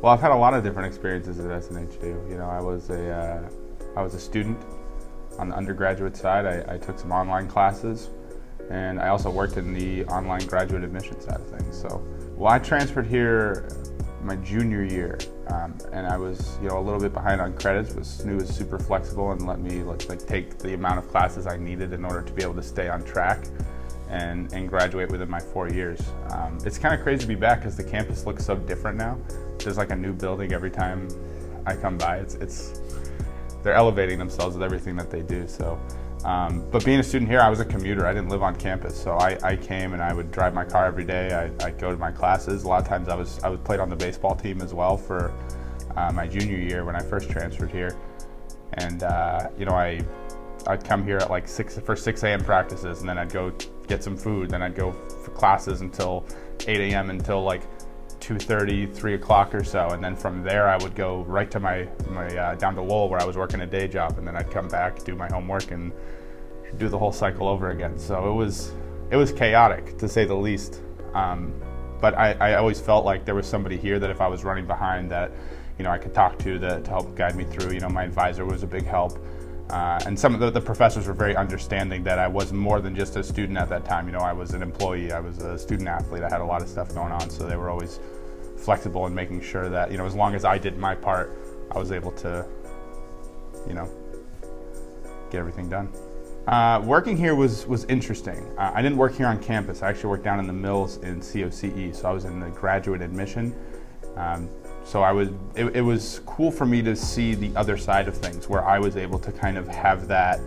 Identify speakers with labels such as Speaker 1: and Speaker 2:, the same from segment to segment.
Speaker 1: Well, I've had a lot of different experiences at SNHU. You know, I was a student on the undergraduate side. I took some online classes, and I also worked in the online graduate admission side of things. So, well, I transferred here my junior year, and I was, a little bit behind on credits, but SNHU was super flexible and let me take the amount of classes I needed in order to be able to stay on track and graduate within my 4 years. It's kind of crazy to be back because the campus looks so different now. There's like a new building every time I come by. They're elevating themselves with everything that they do. So, but being a student here, I was a commuter. I didn't live on campus, so I came and I would drive my car every day. I'd go to my classes. A lot of times I was played on the baseball team as well for my junior year when I first transferred here. And I'd come here at like 6 a.m. practices, and then I'd go get some food. Then I'd go for classes until 8 a.m. until like 2:30, 3 o'clock or so, and then from there I would go right to my down to Lowell where I was working a day job, and then I'd come back, do my homework, and do the whole cycle over again. So it was chaotic to say the least. But I always felt like there was somebody here that if I was running behind that I could talk to help guide me through. My advisor was a big help. And some of the professors were very understanding that I was more than just a student at that time. I was an employee, I was a student athlete, I had a lot of stuff going on, so they were always flexible in making sure that, as long as I did my part, I was able to, get everything done. Working here was interesting. I didn't work here on campus. I actually worked down in the mills in COCE, so I was in the graduate admission. So it was cool for me to see the other side of things, where I was able to kind of have that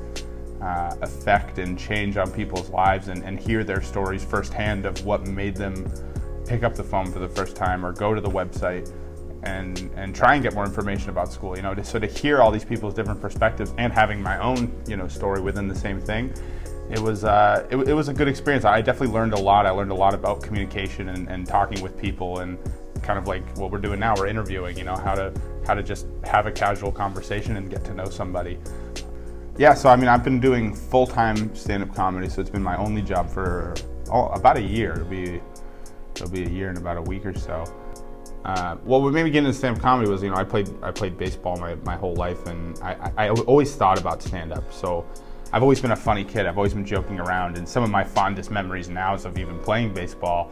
Speaker 1: effect and change on people's lives and hear their stories firsthand of what made them pick up the phone for the first time or go to the website and try and get more information about school. So to hear all these people's different perspectives and having my own story within the same thing, it was a good experience. I definitely learned a lot. I learned a lot about communication and talking with people, and kind of like what we're doing now, we're interviewing, how to just have a casual conversation and get to know somebody. Yeah, so I've been doing full-time stand-up comedy, so it's been my only job for about a year. It'll be a year in about a week or so. What made me get into stand-up comedy was, I played baseball my whole life, and I always thought about stand-up. So I've always been a funny kid. I've always been joking around, and some of my fondest memories now of even playing baseball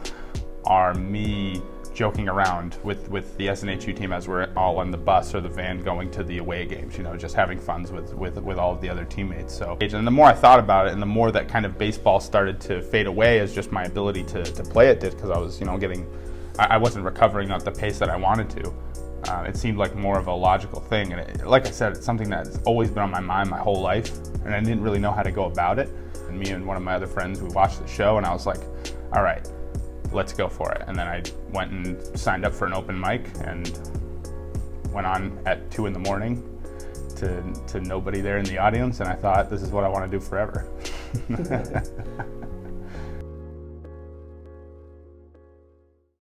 Speaker 1: are me joking around with the SNHU team as we're all on the bus or the van going to the away games, just having fun with all of the other teammates. So, and the more I thought about it, and the more that kind of baseball started to fade away as just my ability to play it did, because I was, I wasn't recovering at the pace that I wanted to. It seemed like more of a logical thing, and like I said, it's something that's always been on my mind my whole life, and I didn't really know how to go about it. And me and one of my other friends, we watched the show, and I was like, all right, let's go for it. And then I went and signed up for an open mic and went on at 2 a.m. to nobody there in the audience, and I thought, this is what I want to do forever.